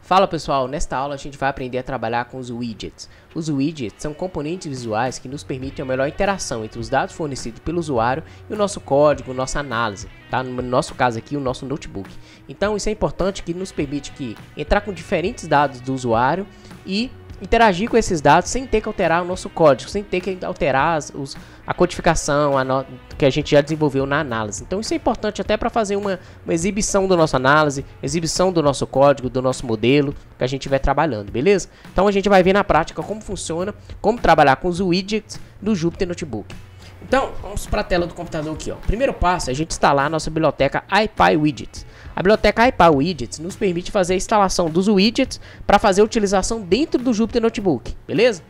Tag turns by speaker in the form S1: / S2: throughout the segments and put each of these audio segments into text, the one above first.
S1: Fala pessoal, nesta aula a gente vai aprender a trabalhar com os widgets. Os widgets são componentes visuais que nos permitem a melhor interação entre os dados fornecidos pelo usuário e o nosso código, nossa análise, tá? No nosso caso aqui, o nosso notebook. Então isso é importante, que nos permite entrar com diferentes dados do usuário e interagir com esses dados sem ter que alterar o nosso código, sem ter que alterar a codificação que a gente já desenvolveu na análise. Então isso é importante até para fazer uma exibição da nossa análise, exibição do nosso código, do nosso modelo que a gente estiver trabalhando, beleza? Então a gente vai ver na prática como funciona, como trabalhar com os widgets do Jupyter Notebook. Então, vamos para a tela do computador aqui, ó. Primeiro passo é a gente instalar a nossa biblioteca IPyWidgets. A biblioteca IPyWidgets nos permite fazer a instalação dos widgets para fazer a utilização dentro do Jupyter Notebook, beleza?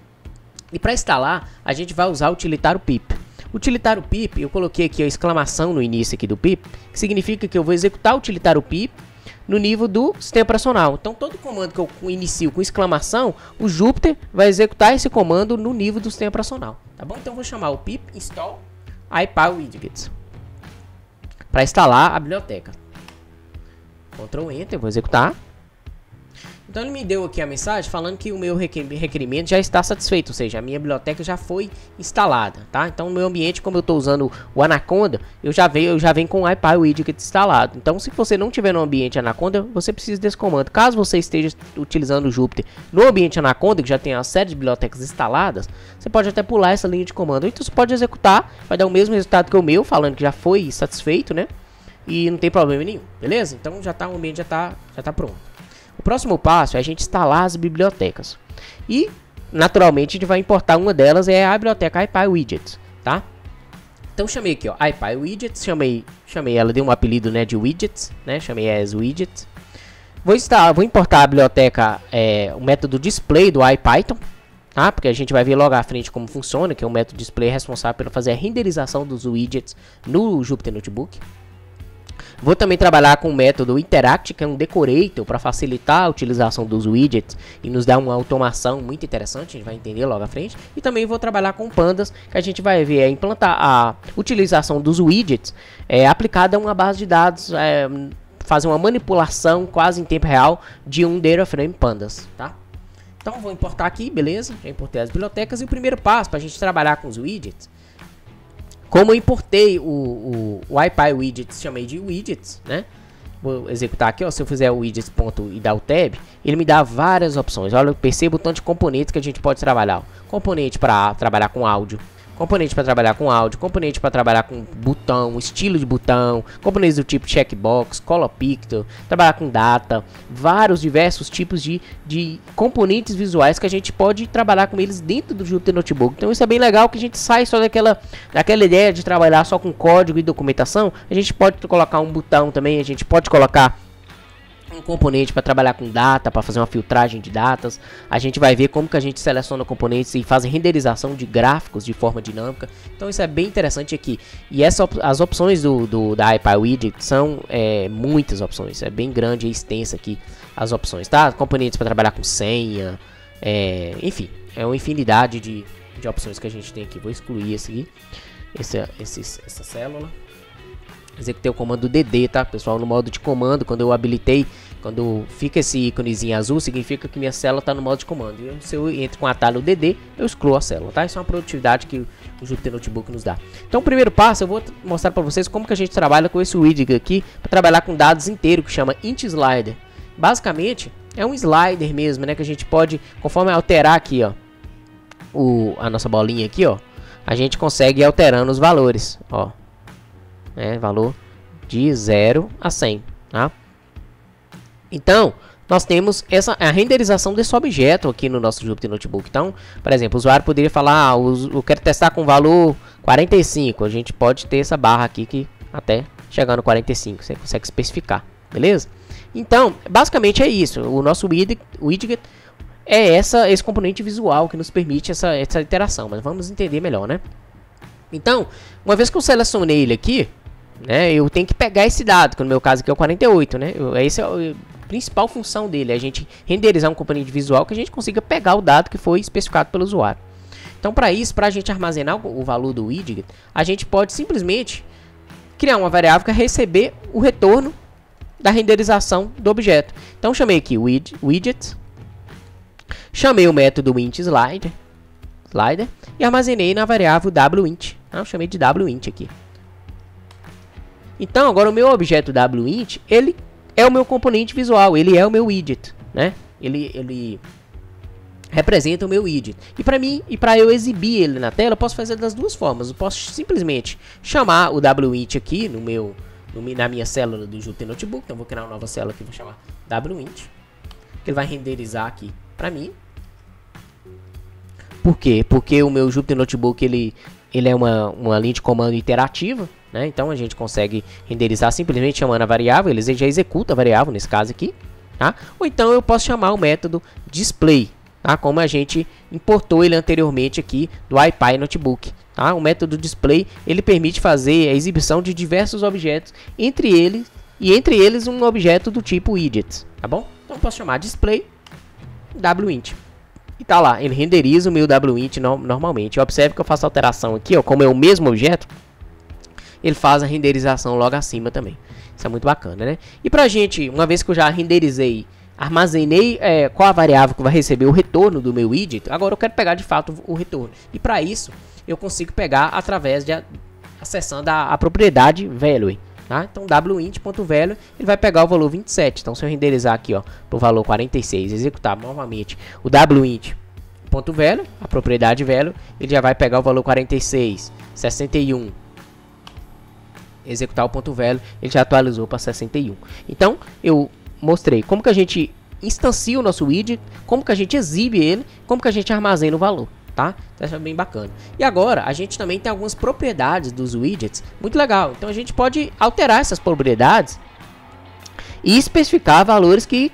S1: E para instalar, a gente vai usar o utilitário pip. O utilitário pip, eu coloquei aqui a exclamação no início aqui do pip, que significa que eu vou executar o utilitário pip no nível do sistema operacional. Então, todo comando que eu inicio com exclamação, o Jupyter vai executar esse comando no nível do sistema operacional, tá bom? Então, eu vou chamar o pip install IPyWidgets para instalar a biblioteca. Ctrl Enter, vou executar. Então ele me deu aqui a mensagem falando que o meu requerimento já está satisfeito, ou seja, a minha biblioteca já foi instalada, tá? Então no meu ambiente, como eu estou usando o Anaconda, eu já venho com o IPyWidget instalado. Então se você não tiver no ambiente Anaconda, você precisa desse comando. Caso você esteja utilizando o Jupyter no ambiente Anaconda, que já tem uma série de bibliotecas instaladas, você pode até pular essa linha de comando. Então você pode executar, vai dar o mesmo resultado que o meu, falando que já foi satisfeito, né? E não tem problema nenhum, beleza? Então o ambiente já tá pronto. O próximo passo é a gente instalar as bibliotecas. E, naturalmente, a gente vai importar uma delas, é a biblioteca IPyWidgets, tá? Então, chamei aqui, ó, IPyWidgets, chamei ela, dei um apelido, né, de widgets, né? Chamei as widgets. Vou importar a biblioteca, o método display do IPython, tá? Porque a gente vai ver logo à frente como funciona, que é o método display responsável por fazer a renderização dos widgets no Jupyter Notebook. Vou também trabalhar com o método Interact, que é um decorator para facilitar a utilização dos widgets e nos dar uma automação muito interessante, a gente vai entender logo à frente. E também vou trabalhar com pandas, que a gente vai ver implantar a utilização dos widgets aplicada a uma base de dados, fazer uma manipulação quase em tempo real de um data frame pandas, tá? Então vou importar aqui, beleza? Já importei as bibliotecas e o primeiro passo para a gente trabalhar com os widgets. Como eu importei o IPyWidgets, chamei de widgets, né? Vou executar aqui, ó. Se eu fizer o widgets ponto e dar o tab, ele me dá várias opções. Olha, perceba o tanto de componentes que a gente pode trabalhar. Componente para trabalhar com áudio, componente para trabalhar com áudio, componente para trabalhar com botão, estilo de botão, componentes do tipo checkbox, color picture, trabalhar com data, vários diversos tipos de componentes visuais que a gente pode trabalhar com eles dentro do Jupyter Notebook. Então isso é bem legal, que a gente sai só daquela ideia de trabalhar só com código e documentação. A gente pode colocar um botão também, a gente pode colocar um componente para trabalhar com data, para fazer uma filtragem de datas. A gente vai ver como que a gente seleciona componentes e faz renderização de gráficos de forma dinâmica. Então isso é bem interessante aqui. E as opções da IPyWidget são muitas opções. É bem grande e extensa aqui as opções, tá? Componentes para trabalhar com senha, enfim, é uma infinidade de opções que a gente tem aqui. Vou excluir essa célula. Executei o comando DD, tá, pessoal? No modo de comando, quando eu habilitei, quando fica esse íconezinho azul, significa que minha célula está no modo de comando. E se eu entro com o atalho DD, eu excluo a célula, tá? Isso é uma produtividade que o Jupyter Notebook nos dá. Então, o primeiro passo, eu vou mostrar para vocês como que a gente trabalha com esse widget aqui, para trabalhar com dados inteiros, que chama int slider. Basicamente, é um slider mesmo, né? Que a gente pode, conforme alterar aqui, ó, a nossa bolinha aqui, ó, a gente consegue ir alterando os valores, ó. Valor de 0 a 100, tá? Então, nós temos a renderização desse objeto aqui no nosso Jupyter Notebook. Então, por exemplo, o usuário poderia falar, eu quero testar com valor 45. A gente pode ter essa barra aqui que até chegar no 45, você consegue especificar, beleza? Então, basicamente é isso. O nosso widget é esse componente visual que nos permite essa interação, mas vamos entender melhor, né? Então, uma vez que eu selecionei ele aqui, né, eu tenho que pegar esse dado, que no meu caso aqui é o 48, né? Essa é a principal função dele, é a gente renderizar um componente visual que a gente consiga pegar o dado que foi especificado pelo usuário. Então, para isso, para a gente armazenar o valor do widget, a gente pode simplesmente criar uma variável que é receber o retorno da renderização do objeto. Então chamei aqui widget, chamei o método int_slider e armazenei na variável wint. Eu chamei de wint aqui. Então agora o meu objeto wint, ele é o meu componente visual, ele é o meu widget, né? Ele representa o meu widget. E para mim, e para eu exibir ele na tela, eu posso fazer das duas formas. Eu posso simplesmente chamar o wint aqui na minha célula do Jupyter Notebook. Então vou criar uma nova célula aqui, vou chamar wint, que ele vai renderizar aqui para mim. Por quê? Porque o meu Jupyter Notebook ele é uma linha de comando interativa, né? Então a gente consegue renderizar simplesmente chamando a variável, ele já executa a variável nesse caso aqui, tá? Ou então eu posso chamar o método display, tá? Como a gente importou ele anteriormente aqui do IPy Notebook, tá? O método display ele permite fazer a exibição de diversos objetos, entre eles um objeto do tipo widget, tá bom? Então eu posso chamar display wint. E tá lá, ele renderiza o meu wint normalmente. Observe que eu faço alteração aqui, ó, como é o mesmo objeto, ele faz a renderização logo acima também. Isso é muito bacana, né? E pra gente, uma vez que eu já renderizei, armazenei qual a variável que vai receber o retorno do meu widget, agora eu quero pegar de fato o retorno. E para isso, eu consigo pegar através de acessando a propriedade value. Tá? Então wint.value ele vai pegar o valor 27. Então se eu renderizar aqui, ó, pro valor 46, executar novamente o wint.value, a propriedade value, ele já vai pegar o valor 46, 61. Executar o ponto value, ele já atualizou para 61. Então eu mostrei como que a gente instancia o nosso widget, como que a gente exibe ele, como que a gente armazena o valor. Tá? Então, isso é bem bacana. E agora, a gente também tem algumas propriedades dos widgets, muito legal. Então, a gente pode alterar essas propriedades e especificar valores que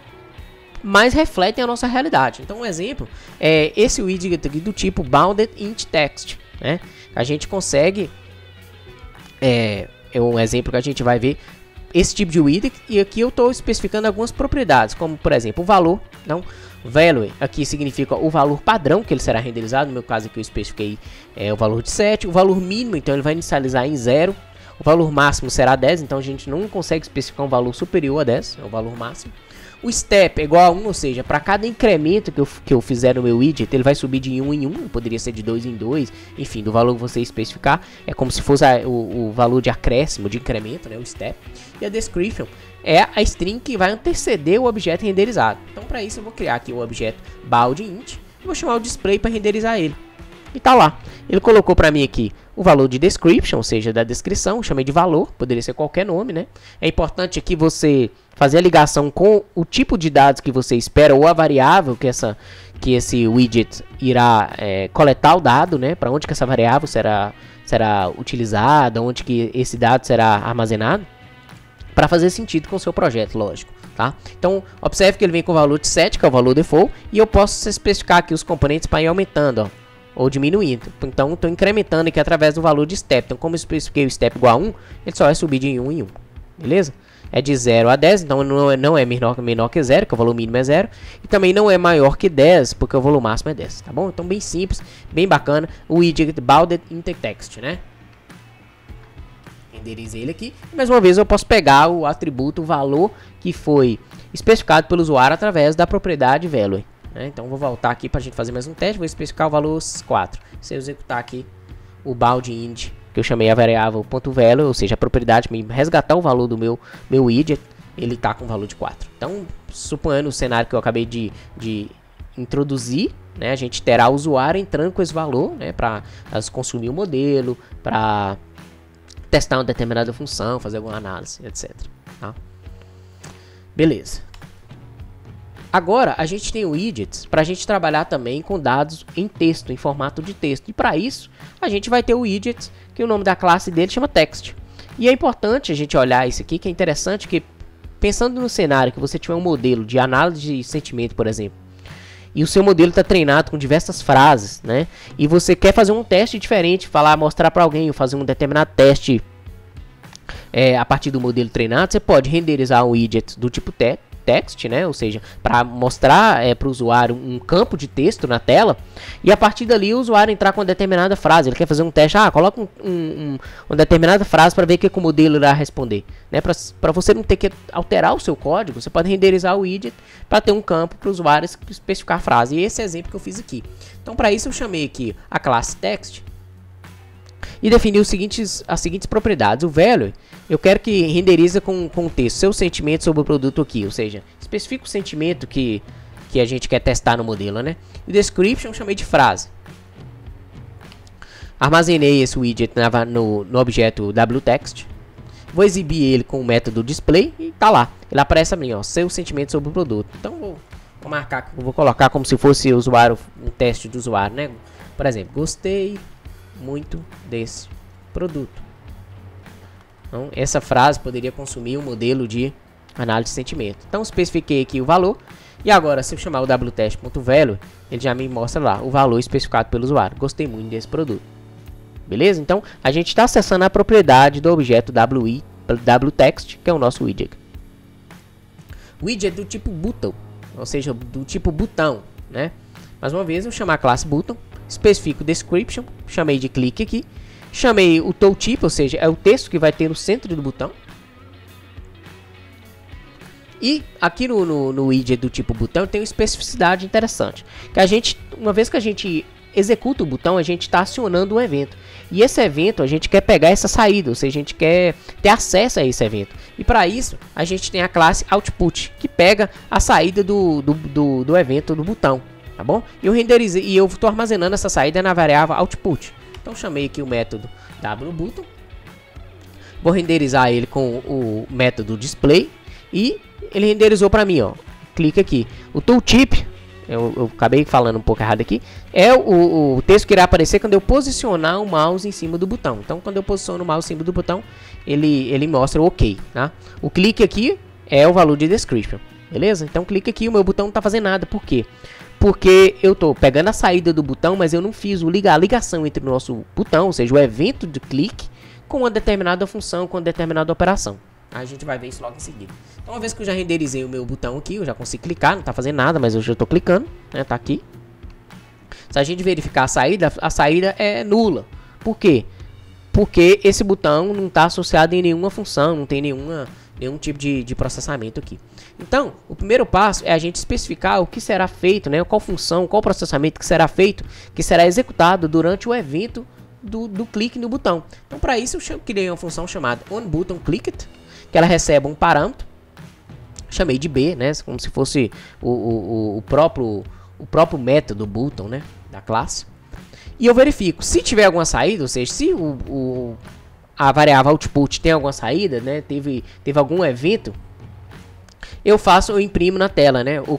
S1: mais refletem a nossa realidade. Então, um exemplo é esse widget aqui do tipo bounded int text, né? A gente consegue, é um exemplo que a gente vai ver esse tipo de widget, e aqui eu estou especificando algumas propriedades, como por exemplo o valor. Então, value aqui significa o valor padrão que ele será renderizado. No meu caso aqui eu especifiquei o valor de 7. O valor mínimo, então ele vai inicializar em 0. O valor máximo será 10, então a gente não consegue especificar um valor superior a 10, é o valor máximo. O step é igual a 1, ou seja, para cada incremento que eu fizer no meu widget, ele vai subir de 1 em 1, poderia ser de 2 em 2, enfim, do valor que você especificar. É como se fosse o valor de acréscimo, de incremento, né, o step. E a description é a string que vai anteceder o objeto renderizado. Então, para isso, eu vou criar aqui o objeto boundInt e vou chamar o display para renderizar ele. E tá lá. Ele colocou para mim aqui o valor de description, ou seja, da descrição. Eu chamei de valor, poderia ser qualquer nome, né? É importante aqui você fazer a ligação com o tipo de dados que você espera ou a variável que esse widget irá coletar o dado, né? Para onde que essa variável será utilizada, onde que esse dado será armazenado, para fazer sentido com o seu projeto, lógico. Tá? Então, observe que ele vem com o valor de 7, que é o valor default, e eu posso especificar aqui os componentes para ir aumentando, ó, ou diminuindo. Então, estou incrementando aqui através do valor de step. Então, como eu especifiquei o step igual a 1, ele só vai subir de 1 em 1. Beleza? É de 0 a 10, então não é menor que 0, que o valor mínimo é 0. E também não é maior que 10, porque o valor máximo é 10. Tá bom? Então, bem simples, bem bacana. O widget bounded int text, né? Renderizei ele aqui. E mais uma vez, eu posso pegar o atributo, o valor que foi especificado pelo usuário através da propriedade value. Então vou voltar aqui para a gente fazer mais um teste. Vou especificar o valor 4. Se eu executar aqui o boundInt, que eu chamei a variável .value, ou seja, a propriedade me resgatar o valor do meu widget, ele está com o valor de 4. Então, suponhando o cenário que eu acabei de introduzir, né, a gente terá o usuário entrando com esse valor, né, para consumir o modelo, para testar uma determinada função, fazer alguma análise, etc. Tá? Beleza. Agora, a gente tem o widgets para a gente trabalhar também com dados em texto, em formato de texto. E para isso, a gente vai ter o widgets, que o nome da classe dele chama text. E é importante a gente olhar isso aqui, que é interessante que, pensando no cenário que você tiver um modelo de análise de sentimento, por exemplo, e o seu modelo está treinado com diversas frases, né? E você quer fazer um teste diferente, mostrar para alguém, ou fazer um determinado teste a partir do modelo treinado, você pode renderizar um widget do tipo text, né? Ou seja, para mostrar para o usuário um campo de texto na tela, e a partir dali o usuário entrar com uma determinada frase. Ele quer fazer um teste, coloca uma determinada frase para ver o que o modelo irá responder, né? Para você não ter que alterar o seu código, você pode renderizar o widget para ter um campo para o usuário especificar a frase. E esse é o exemplo que eu fiz aqui. Então, para isso eu chamei aqui a classe text e defini as seguintes propriedades. O value, eu quero que renderiza com o texto seu sentimento sobre o produto aqui, ou seja, especifica o sentimento que a gente quer testar no modelo, né? O description eu chamei de frase. Armazenei esse widget no objeto wText. Vou exibir ele com o método display e tá lá. Ele aparece a mim, ó, seu sentimento sobre o produto. Então vou marcar, vou colocar como se fosse um teste do usuário, né? Por exemplo, gostei muito desse produto. Então, essa frase poderia consumir um modelo de análise de sentimento. Então, especifiquei aqui o valor. E agora, se eu chamar o wtest.value, ele já me mostra lá o valor especificado pelo usuário. Gostei muito desse produto. Beleza? Então, a gente está acessando a propriedade do objeto wText, que é o nosso widget. Widget do tipo button, ou seja, do tipo botão, né? Mais uma vez, eu chamar a classe button, especifico description, chamei de clique aqui, chamei o tooltip, ou seja, é o texto que vai ter no centro do botão. E aqui no widget do tipo botão tem uma especificidade interessante, que uma vez que a gente executa o botão, a gente está acionando um evento. E esse evento a gente quer pegar essa saída, ou seja, a gente quer ter acesso a esse evento. E para isso a gente tem a classe output, que pega a saída do evento do botão, tá bom? Eu renderizei e eu estou armazenando essa saída na variável output. Então chamei aqui o método wButton, vou renderizar ele com o método display e ele renderizou para mim, ó. Clica aqui. O tooltip, eu acabei falando um pouco errado aqui, é o texto que irá aparecer quando eu posicionar o mouse em cima do botão. Então, quando eu posiciono o mouse em cima do botão, ele mostra o OK, tá? O clique aqui é o valor de description, beleza? Então, clique aqui, o meu botão não está fazendo nada. Por quê? Porque eu estou pegando a saída do botão, mas eu não fiz a ligação entre o nosso botão, ou seja, o evento de clique, com uma determinada função, com uma determinada operação. A gente vai ver isso logo em seguida. Então, uma vez que eu já renderizei o meu botão aqui, eu já consigo clicar, não está fazendo nada, mas eu já estou clicando, né? Tá aqui. Se a gente verificar a saída é nula. Por quê? Porque esse botão não está associado em nenhuma função, não tem nenhum tipo de processamento aqui. Então, o primeiro passo é a gente especificar o que será feito, né? Qual função, qual processamento que será feito, que será executado durante o evento do clique no botão. Então, para isso, eu criei uma função chamada onButtonClicked, que ela recebe um parâmetro, chamei de B, né, como se fosse o próprio método button, né, da classe. E eu verifico, se tiver alguma saída, ou seja, se a variável output tem alguma saída, né, teve algum evento, eu imprimo na tela, né, o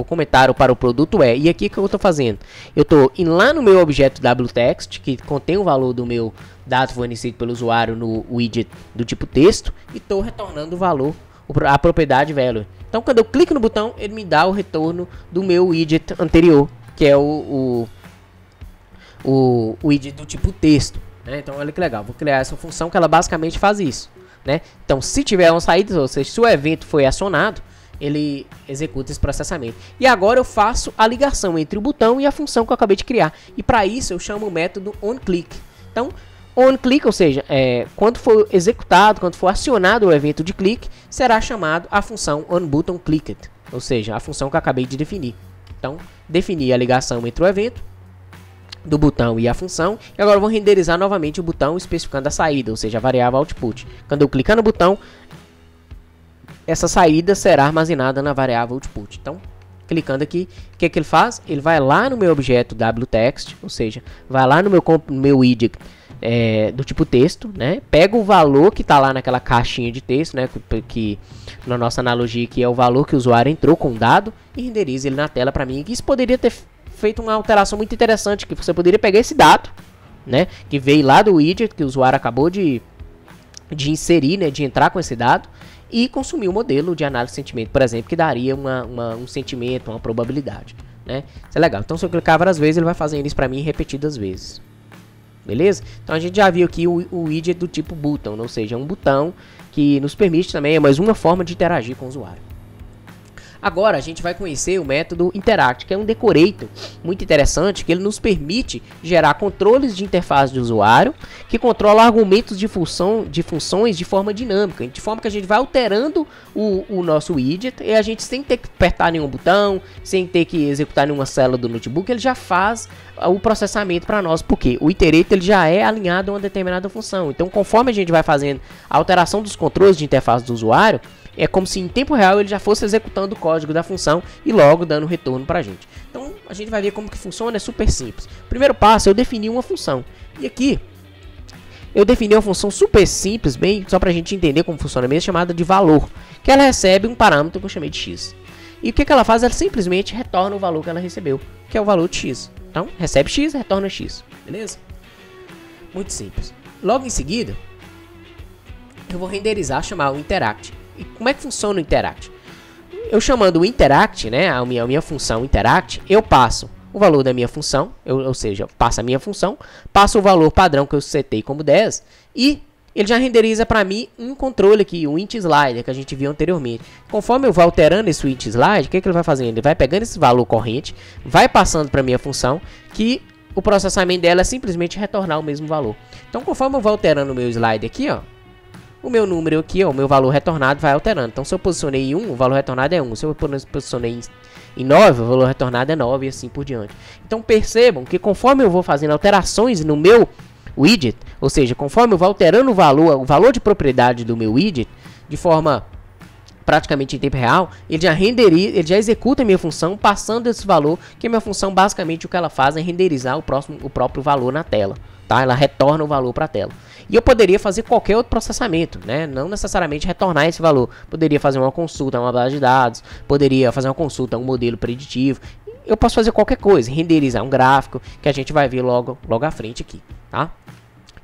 S1: comentário para o produto é. E aqui o que eu estou fazendo? Eu estou indo lá no meu objeto wText, que contém o valor do meu dado fornecido pelo usuário no widget do tipo texto, e estou retornando o valor, a propriedade value. Então, quando eu clico no botão, ele me dá o retorno do meu widget anterior, que é o widget do tipo texto, né? Então, olha que legal, vou criar essa função que ela basicamente faz isso, né? Então, se tiver uma saída, ou seja, se o evento foi acionado, ele executa esse processamento. E agora eu faço a ligação entre o botão e a função que eu acabei de criar. E para isso eu chamo o método onClick. Então, onClick, ou seja, quando for executado, quando for acionado o evento de clique, será chamado a função onButtonClicked, ou seja, a função que eu acabei de definir. Então, defini a ligação entre o evento do botão e a função, e agora eu vou renderizar novamente o botão especificando a saída, ou seja, a variável output. Quando eu clicar no botão, essa saída será armazenada na variável output. Então, clicando aqui, o que ele faz? Ele vai lá no meu objeto wText, ou seja, vai lá no meu widget do tipo texto, né? Pega o valor que está lá naquela caixinha de texto, né? Que na nossa analogia aqui é o valor que o usuário entrou com o dado, e renderiza ele na tela para mim. Isso poderia ter feito uma alteração muito interessante, que você poderia pegar esse dado, né? Que veio lá do widget que o usuário acabou de inserir, né? De entrar com esse dado, e consumir um modelo de análise de sentimento, por exemplo, que daria um sentimento, uma probabilidade, né? Isso é legal. Então, se eu clicar várias vezes, ele vai fazendo isso para mim repetidas vezes. Beleza? Então, a gente já viu aqui o widget do tipo button, ou seja, um botão que nos permite também, é mais uma forma de interagir com o usuário. Agora a gente vai conhecer o método Interact, que é um decorator muito interessante, que ele nos permite gerar controles de interface de usuário, que controla argumentos de funções de forma dinâmica, de forma que a gente vai alterando o nosso widget, e a gente sem ter que apertar nenhum botão, sem ter que executar nenhuma célula do notebook, ele já faz o processamento para nós, porque o iterator ele já é alinhado a uma determinada função. Então, conforme a gente vai fazendo a alteração dos controles de interface do usuário, é como se em tempo real ele já fosse executando o código da função e logo dando retorno para a gente. Então, a gente vai ver como que funciona, é super simples. Primeiro passo, eu defini uma função. E aqui, eu defini uma função super simples, bem só para a gente entender como funciona mesmo, chamada de valor, que ela recebe um parâmetro que eu chamei de x. E o que ela faz? Ela simplesmente retorna o valor que ela recebeu, que é o valor de x. Então, recebe x, retorna x, beleza? Muito simples. Logo em seguida, eu vou renderizar, chamar o Interact. E como é que funciona o Interact? Eu chamando o Interact, né, a minha função Interact, eu passo o valor da minha função, ou seja, passo a minha função, passo o valor padrão que eu setei como 10 e ele já renderiza para mim um controle aqui, o int slider que a gente viu anteriormente. Conforme eu vou alterando esse int slider, o que ele vai fazendo? Ele vai pegando esse valor corrente, vai passando para minha função, que o processamento dela é simplesmente retornar o mesmo valor. Então, conforme eu vou alterando o meu slider aqui, ó, o meu número aqui, ó, o meu valor retornado vai alterando. Então, se eu posicionei em 1, o valor retornado é 1. Se eu posicionei em 9, o valor retornado é 9 e assim por diante. Então, percebam que conforme eu vou fazendo alterações no meu widget, ou seja, conforme eu vou alterando o valor de propriedade do meu widget, de forma praticamente em tempo real, ele já executa a minha função passando esse valor, que a minha função basicamente o que ela faz é renderizar o próprio valor na tela. Tá? Ela retorna o valor para a tela. E eu poderia fazer qualquer outro processamento, né? Não necessariamente retornar esse valor. Poderia fazer uma consulta a uma base de dados, poderia fazer uma consulta a um modelo preditivo. Eu posso fazer qualquer coisa, renderizar um gráfico, que a gente vai ver logo à frente aqui, tá?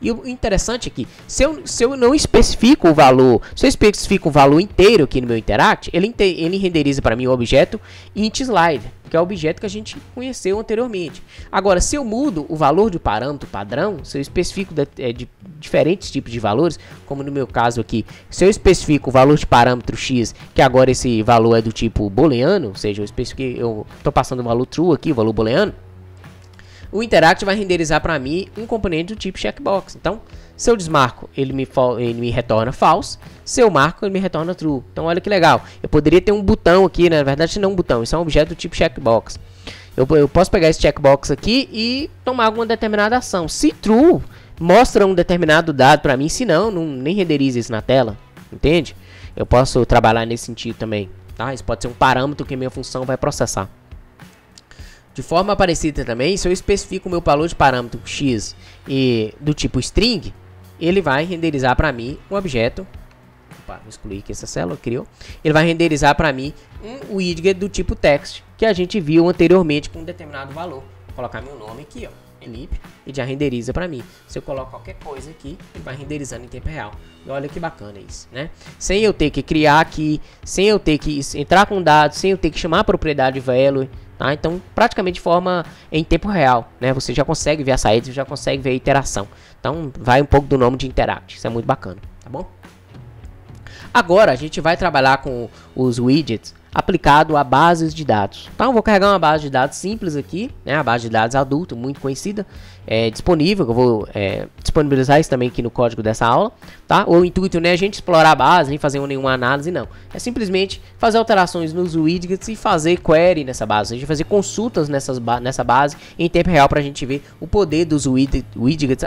S1: E o interessante é que, se eu não especifico o valor, se eu especifico o valor inteiro aqui no meu Interact, ele renderiza para mim o objeto intSlider, que é o objeto que a gente conheceu anteriormente. Agora, se eu mudo o valor do parâmetro padrão, se eu especifico de diferentes tipos de valores, como no meu caso aqui, se eu especifico o valor de parâmetro x, que agora esse valor é do tipo booleano, ou seja, eu estou passando o valor true aqui, o valor booleano, o Interact vai renderizar para mim um componente do tipo checkbox. Então, se eu desmarco, ele me retorna false. Se eu marco, ele me retorna true. Então, olha que legal. Eu poderia ter um botão aqui, né? Na verdade, não é um botão. Isso é um objeto do tipo checkbox. Eu posso pegar esse checkbox aqui e tomar alguma determinada ação. Se true, mostra um determinado dado para mim. Se não, nem renderiza isso na tela. Entende? Eu posso trabalhar nesse sentido também. Tá? Isso pode ser um parâmetro que a minha função vai processar. De forma parecida também, se eu especifico o meu valor de parâmetro x e do tipo string, ele vai renderizar para mim um objeto. Opa, vou excluir aqui essa célula, criou. Ele vai renderizar para mim um widget do tipo text, que a gente viu anteriormente com um determinado valor. Vou colocar meu nome aqui, ó, Felipe, e já renderiza para mim. Se eu coloco qualquer coisa aqui, ele vai renderizando em tempo real. E olha que bacana isso, né? Sem eu ter que criar aqui, sem eu ter que entrar com dados, sem eu ter que chamar a propriedade value. Tá? Então, praticamente de forma em tempo real, né? Você já consegue ver a saída, você já consegue ver a interação. Então, vai um pouco do nome de Interact. Isso é muito bacana, tá bom? Agora, a gente vai trabalhar com os widgets aplicado a bases de dados. Então, eu vou carregar uma base de dados simples aqui, né? A base de dados adulto, muito conhecida, disponível. Eu vou disponibilizar isso também aqui no código dessa aula, tá? O intuito não é a gente explorar a base, nem fazer nenhuma análise, não. É simplesmente fazer alterações nos widgets e fazer query nessa base. A gente vai fazer consultas nessa base em tempo real para a gente ver o poder dos widgets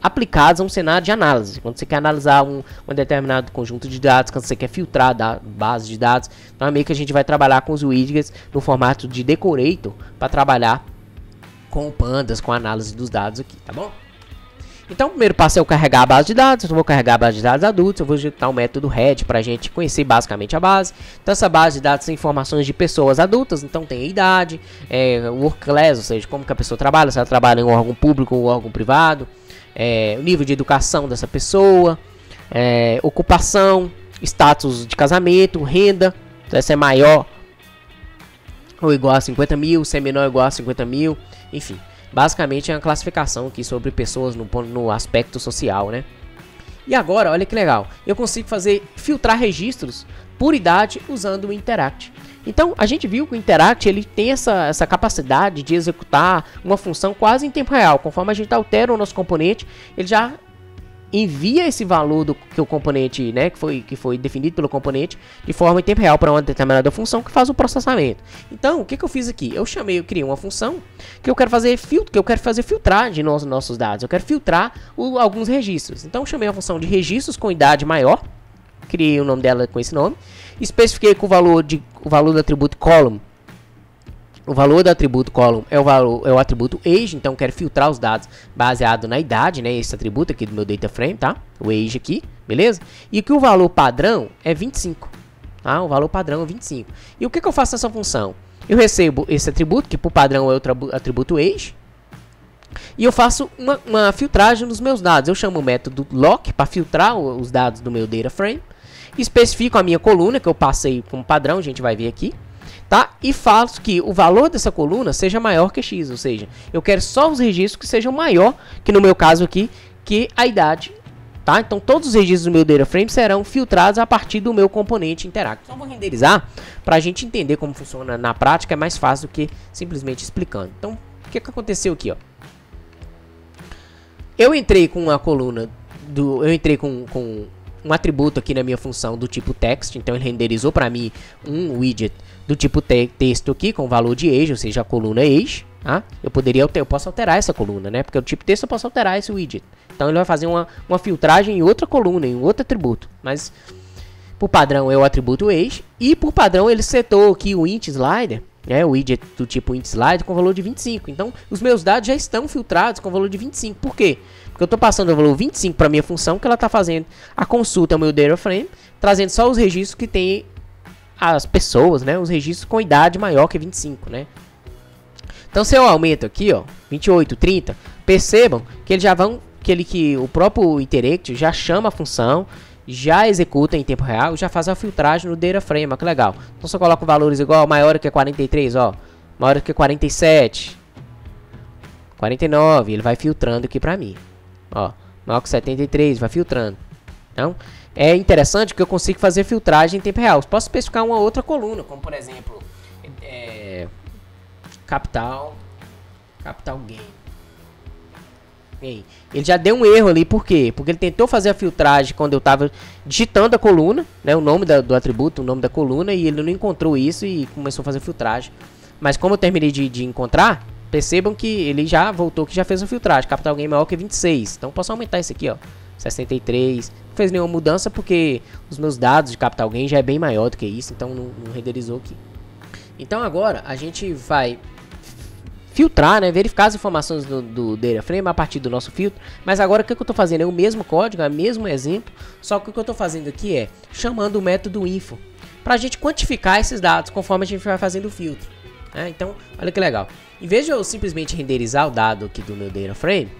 S1: aplicados a um cenário de análise. Quando você quer analisar um determinado conjunto de dados, quando você quer filtrar da base de dados, então é meio que a gente vai trabalhar com os widgets no formato de decorator para trabalhar com pandas, com a análise dos dados aqui, tá bom? Então, o primeiro passo é eu carregar a base de dados. Eu vou carregar a base de dados adultos. Eu vou executar o método head para a gente conhecer basicamente a base. Então, essa base de dados tem informações de pessoas adultas. Então, tem a idade, work class, ou seja, como que a pessoa trabalha, se ela trabalha em um órgão público ou um órgão privado, o nível de educação dessa pessoa, ocupação, status de casamento, renda, então, se é maior ou igual a 50 mil, se é menor ou igual a 50 mil, enfim. Basicamente é uma classificação aqui sobre pessoas no aspecto social, né? E agora, olha que legal, eu consigo filtrar registros por idade usando o Interact. Então, a gente viu que o Interact ele tem essa capacidade de executar uma função quase em tempo real. Conforme a gente altera o nosso componente, ele já envia esse valor que o componente, né, que foi definido pelo componente de forma em tempo real para uma determinada função que faz o processamento. Então, o que eu fiz aqui? Eu criei uma função que eu quero fazer filtragem nos nossos dados. Eu quero filtrar alguns registros. Então, eu chamei a função de registros com idade maior. Criei o nome dela com esse nome. Especifiquei que o valor do atributo column. O valor do atributo column é o atributo age, então eu quero filtrar os dados baseado na idade, né? Esse atributo aqui do meu data frame, tá? O age aqui, beleza? E que o valor padrão é 25, tá? O valor padrão é 25. E o que eu faço nessa função? Eu recebo esse atributo, que por padrão é o atributo age, e eu faço uma filtragem nos meus dados. Eu chamo o método lock para filtrar os dados do meu data frame, especifico a minha coluna, que eu passei como padrão, a gente vai ver aqui. Tá? E faço que o valor dessa coluna seja maior que x, ou seja, eu quero só os registros que sejam maior, que no meu caso aqui, que a idade, tá? Então todos os registros do meu data frame serão filtrados a partir do meu componente Interact. Então vou renderizar para a gente entender como funciona na prática, é mais fácil do que simplesmente explicando. Então o que aconteceu aqui, ó? Eu entrei com a coluna um atributo aqui na minha função do tipo text, então ele renderizou para mim um widget do tipo texto aqui com o valor de age, ou seja, a coluna age, tá? Eu posso alterar essa coluna, né? Porque o tipo texto eu posso alterar esse widget. Então ele vai fazer uma filtragem em outra coluna, em outro atributo, mas por padrão é o atributo age e por padrão ele setou aqui o int slider, né? O widget do tipo int slider com valor de 25. Então os meus dados já estão filtrados com valor de 25. Por quê? Porque eu estou passando o valor 25 para minha função, que ela está fazendo a consulta ao meu data frame, trazendo só os registros que tem as pessoas, né? Os registros com idade maior que 25, né? Então se eu aumento aqui, ó, 28, 30, percebam que eles já vão, que o próprio Interact já chama a função, já executa em tempo real, já faz a filtragem no data frame, ó, que legal. Então se eu coloco valores igual maior que 43, ó, maior que 47, 49, ele vai filtrando aqui para mim. Ó, maior que 73, vai filtrando. Então, é interessante que eu consigo fazer filtragem em tempo real. Posso especificar uma outra coluna, como por exemplo, capital gain. Ele já deu um erro ali, por quê? Porque ele tentou fazer a filtragem quando eu estava digitando a coluna, né, o nome do atributo, o nome da coluna, e ele não encontrou isso e começou a fazer filtragem. Mas como eu terminei de encontrar, percebam que ele já voltou, que já fez a filtragem. Capital gain maior que 26. Então posso aumentar esse aqui, ó, 63. Não fez nenhuma mudança porque os meus dados de capital gain já é bem maior do que isso, então não renderizou aqui. Então agora a gente vai filtrar, né, verificar as informações do data frame a partir do nosso filtro. Mas agora o que eu estou fazendo é o mesmo código, é o mesmo exemplo, só que o que eu estou fazendo aqui é chamando o método info para a gente quantificar esses dados conforme a gente vai fazendo o filtro. Então, olha que legal. Em vez de eu simplesmente renderizar o dado aqui do meu data frame,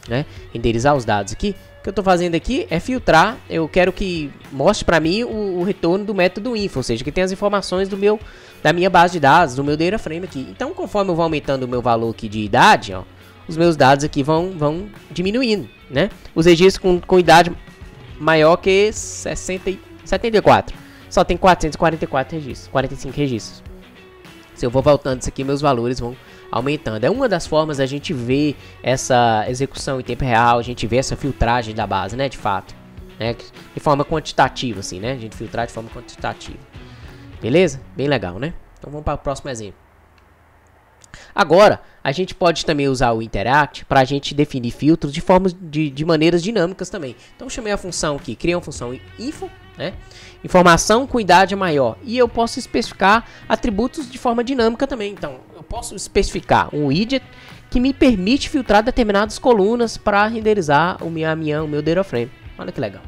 S1: né, renderizar os dados aqui, o que eu estou fazendo aqui é filtrar. Eu quero que mostre para mim o retorno do método info, ou seja, que tem as informações da minha base de dados, do meu data frame aqui. Então, conforme eu vou aumentando o meu valor aqui de idade, ó, os meus dados aqui vão diminuindo, né? Os registros com idade maior que 74. Só tem 444 registros, 45 registros. Se eu vou voltando isso aqui, meus valores vão aumentando. É uma das formas da gente ver essa execução em tempo real, a gente vê essa filtragem da base, né, de fato, né, de forma quantitativa, assim, né, a gente filtrar de forma quantitativa. Beleza? Bem legal, né? Então vamos para o próximo exemplo. Agora, a gente pode também usar o Interact para a gente definir filtros de maneiras dinâmicas também. Então eu chamei a função aqui, criei uma função info, né? Informação com idade maior. E eu posso especificar atributos de forma dinâmica também. Então eu posso especificar um widget que me permite filtrar determinadas colunas para renderizar o meu data frame. Olha que legal.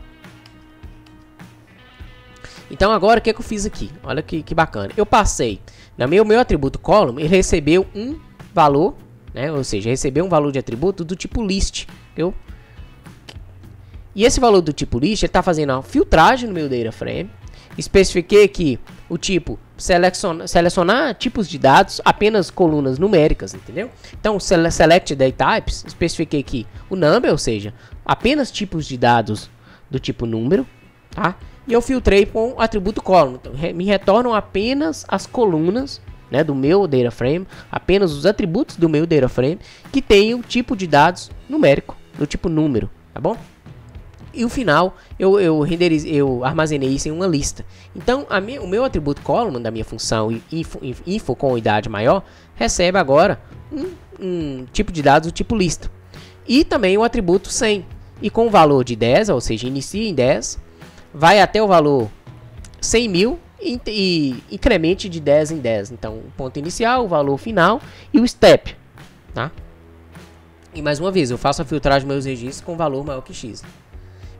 S1: Então agora o que eu fiz aqui? Olha que bacana. Eu passei no meu atributo column, ele recebeu um valor, né? Ou seja, recebeu um valor de atributo do tipo list. E esse valor do tipo list, ele está fazendo uma filtragem no meu data frame. Especifiquei aqui o tipo selecionar tipos de dados, apenas colunas numéricas, entendeu? Então, select data types, especifiquei aqui o number, ou seja, apenas tipos de dados do tipo número, tá? e eu filtrei com o atributo column. Então, me retornam apenas as colunas, né, do meu data frame, apenas os atributos do meu data frame que tem o tipo de dados numérico, do tipo número, tá bom? E o final eu armazenei isso em uma lista. Então o meu atributo column da minha função info com idade maior recebe agora um tipo de dados do tipo lista. E também o atributo 100. E com o valor de 10, ou seja, inicia em 10, vai até o valor 100.000 e incremente de 10 em 10. Então o ponto inicial, o valor final e o step, tá? E mais uma vez, eu faço a filtragem dos meus registros com valor maior que x.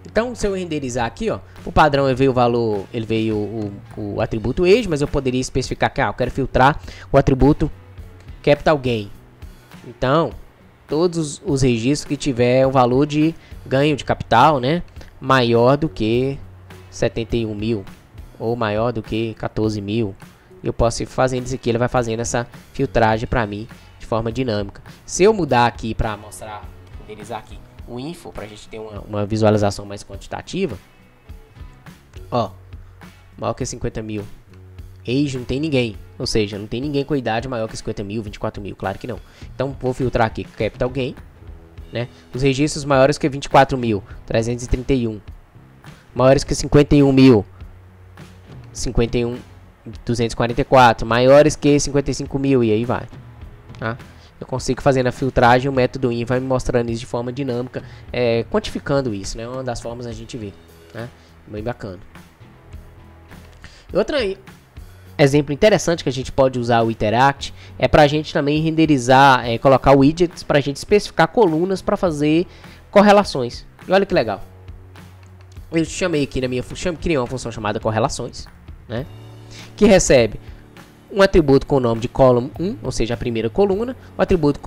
S1: Então, se eu renderizar aqui, ó, o padrão ele veio o valor, ele veio o atributo age, mas eu poderia especificar que eu quero filtrar o atributo capital gain. Então, todos os registros que tiver o valor de ganho de capital, né, maior do que 71.000 ou maior do que 14.000, eu posso ir fazendo isso aqui, ele vai fazendo essa filtragem para mim de forma dinâmica. Se eu mudar aqui para mostrar, renderizar aqui o info, para a gente ter uma visualização mais quantitativa, ó, maior que 50.000, age não tem ninguém, ou seja, não tem ninguém com idade maior que 50.000, 24.000, claro que não. Então vou filtrar aqui capital gain, né? Os registros maiores que 24.000, 331, maiores que 51.000, 244, maiores que 55.000 e aí vai, tá? Eu consigo fazer na filtragem, o método in vai me mostrando isso de forma dinâmica, quantificando isso, né? Uma das formas a gente vê, né? Bem bacana. Outro exemplo interessante que a gente pode usar o Interact é para a gente também renderizar, colocar widgets para a gente especificar colunas para fazer correlações. E olha que legal. Eu chamei aqui na minha função, criei uma função chamada correlações, né? Que recebe um atributo com o nome de column 1, ou seja, a primeira coluna, o atributo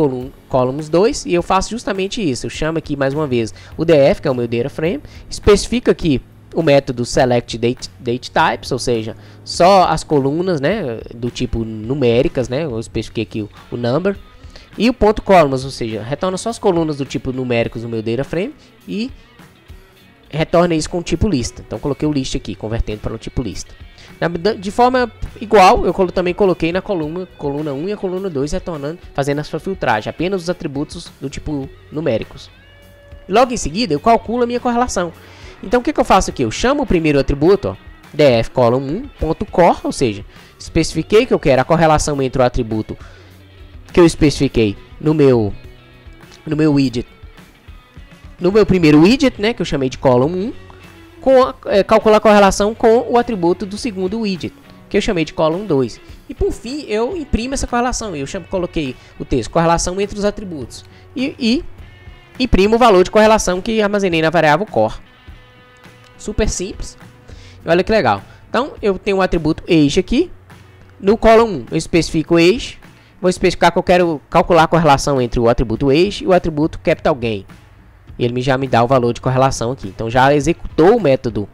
S1: columns 2, e eu faço justamente isso. Eu chamo aqui mais uma vez o df, que é o meu data frame, especifico aqui o método select date types, ou seja, só as colunas, né, do tipo numéricas, né, eu especifiquei aqui o number, e o ponto columns, ou seja, retorna só as colunas do tipo numéricos no meu data frame e retorna isso com o tipo lista. Então coloquei o list aqui, convertendo para o tipo lista. De forma igual, eu também coloquei na coluna 1 e a coluna 2, retornando, fazendo a sua filtragem, apenas os atributos do tipo numéricos. Logo em seguida, eu calculo a minha correlação. Então o que eu faço aqui? Eu chamo o primeiro atributo, ó, df column1.core, ou seja, especifiquei que eu quero a correlação entre o atributo que eu especifiquei no meu widget, no meu primeiro widget, né, que eu chamei de column 1, calcular a correlação com o atributo do segundo widget, que eu chamei de column 2. E por fim, eu imprimo essa correlação. Coloquei o texto, correlação entre os atributos. E imprimo o valor de correlação que armazenei na variável core. Super simples. E olha que legal. Então, eu tenho o atributo age aqui. No column 1, eu especifico o age. Vou especificar que eu quero calcular a correlação entre o atributo age e o atributo capital gain. E ele já me dá o valor de correlação aqui. Então já executou o método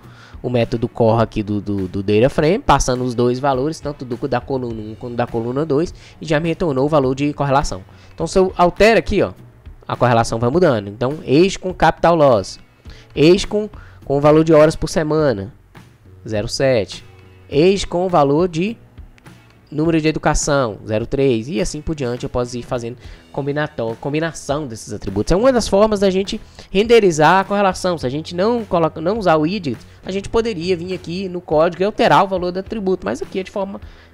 S1: core aqui do data frame, passando os dois valores, tanto do da coluna 1 quanto da coluna 2, e já me retornou o valor de correlação. Então se eu altero aqui, ó, a correlação vai mudando. Então age com capital loss, age com o valor de horas por semana, 0,7, age com o valor de número de educação, 0,3, e assim por diante. Eu posso ir fazendo combinação desses atributos. É uma das formas da gente renderizar a correlação. Se a gente não usar o widget, a gente poderia vir aqui no código e alterar o valor do atributo, mas aqui é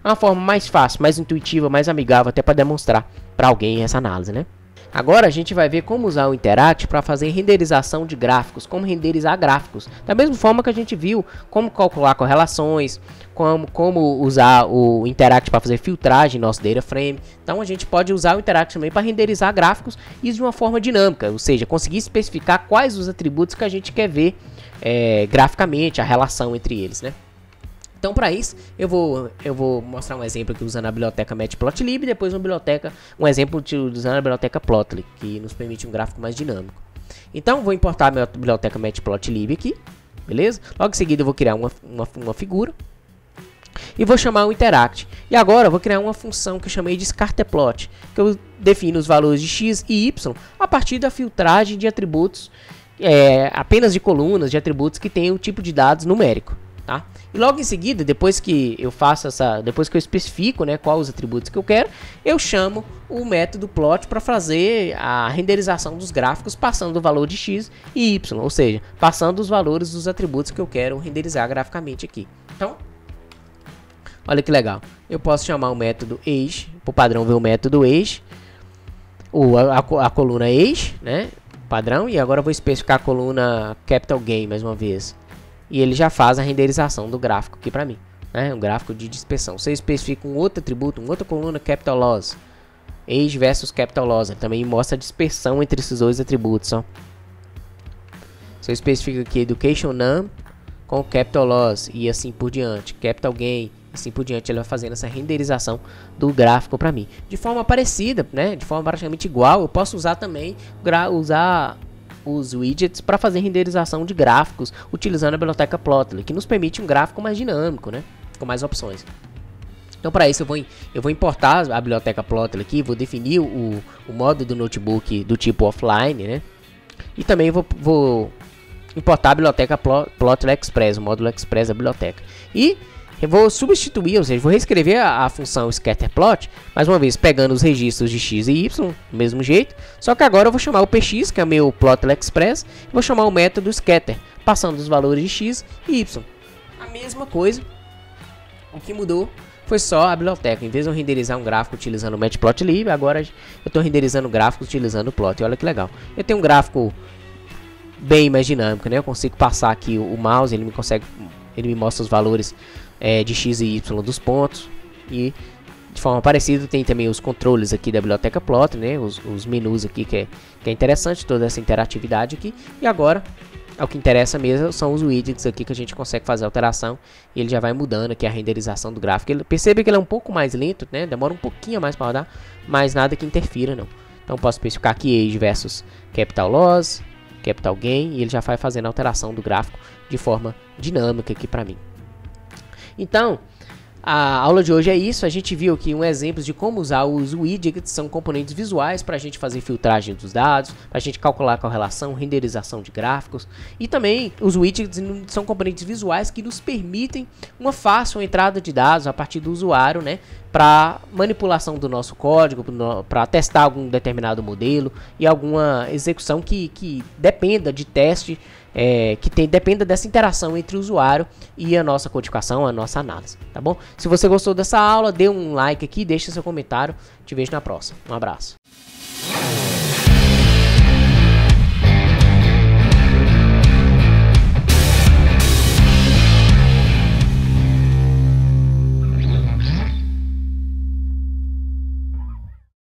S1: uma forma mais fácil, mais intuitiva, mais amigável, até para demonstrar para alguém essa análise, né? Agora a gente vai ver como usar o Interact para fazer renderização de gráficos, como renderizar gráficos. Da mesma forma que a gente viu como calcular correlações, como usar o Interact para fazer filtragem no nosso data frame. Então a gente pode usar o Interact também para renderizar gráficos, isso de uma forma dinâmica, ou seja, conseguir especificar quais os atributos que a gente quer ver graficamente, a relação entre eles, né? Então, para isso, eu vou mostrar um exemplo aqui usando a biblioteca Matplotlib e depois um exemplo usando a biblioteca Plotly, que nos permite um gráfico mais dinâmico. Então, vou importar a minha biblioteca Matplotlib aqui, beleza? Logo em seguida, eu vou criar uma figura e vou chamar o Interact. E agora, eu vou criar uma função que eu chamei de scaterplot, que eu defino os valores de x e y a partir da filtragem de atributos, apenas de colunas de atributos que têm o tipo de dados numérico. tá? E logo em seguida, depois que eu faço depois que eu especifico, né, quais os atributos que eu quero, eu chamo o método plot para fazer a renderização dos gráficos passando o valor de x e y, ou seja, passando os valores dos atributos que eu quero renderizar graficamente aqui. Então, olha que legal. Eu posso chamar o método age, por padrão ver o método age, ou a coluna age, né, padrão, e agora eu vou especificar a coluna capital gain mais uma vez. E ele já faz a renderização do gráfico aqui para mim, né? Um gráfico de dispersão. Você especifica um outro atributo, uma outra coluna capital loss, age versus capital loss, ele também mostra a dispersão entre esses dois atributos, ó. Você especifica aqui education num com capital loss e assim por diante, capital gain, assim por diante, ele vai fazendo essa renderização do gráfico para mim. De forma parecida, né? De forma praticamente igual, eu posso usar também os widgets para fazer renderização de gráficos utilizando a biblioteca Plotly, que nos permite um gráfico mais dinâmico, né, com mais opções. Então, para isso, eu vou importar a biblioteca Plotly aqui, vou definir o modo do notebook do tipo offline, né, e também vou importar a biblioteca Plotly Express, o módulo Express da biblioteca. E eu vou substituir, ou seja, vou reescrever a função scatterplot, mais uma vez pegando os registros de x e y, do mesmo jeito, só que agora eu vou chamar o px, que é o meu Plotly Express, e vou chamar o método scatter, passando os valores de x e y. A mesma coisa, o que mudou foi só a biblioteca. Em vez de eu renderizar um gráfico utilizando o matplotlib, agora eu estou renderizando o gráfico utilizando o plot. E olha que legal. Eu tenho um gráfico bem mais dinâmico, né? Eu consigo passar aqui o mouse, ele me mostra os valores de x e y dos pontos, e de forma parecida tem também os controles aqui da biblioteca Plotly, né, os menus aqui que é interessante, toda essa interatividade aqui. E agora, o que interessa mesmo são os widgets aqui, que a gente consegue fazer alteração e ele já vai mudando aqui a renderização do gráfico. Percebe que ele é um pouco mais lento, né, demora um pouquinho mais para rodar, mas nada que interfira não. Então posso especificar aqui age versus capital loss, capital gain, e ele já vai fazendo a alteração do gráfico de forma dinâmica aqui para mim. Então, a aula de hoje é isso. A gente viu aqui um exemplo de como usar os widgets, são componentes visuais para a gente fazer filtragem dos dados, para a gente calcular a correlação, renderização de gráficos. E também os widgets são componentes visuais que nos permitem uma fácil entrada de dados a partir do usuário, né, para manipulação do nosso código, para testar algum determinado modelo e alguma execução que dependa de teste, dependa dessa interação entre o usuário e a nossa codificação, a nossa análise, tá bom? Se você gostou dessa aula, dê um like aqui, deixe seu comentário, te vejo na próxima. Um abraço.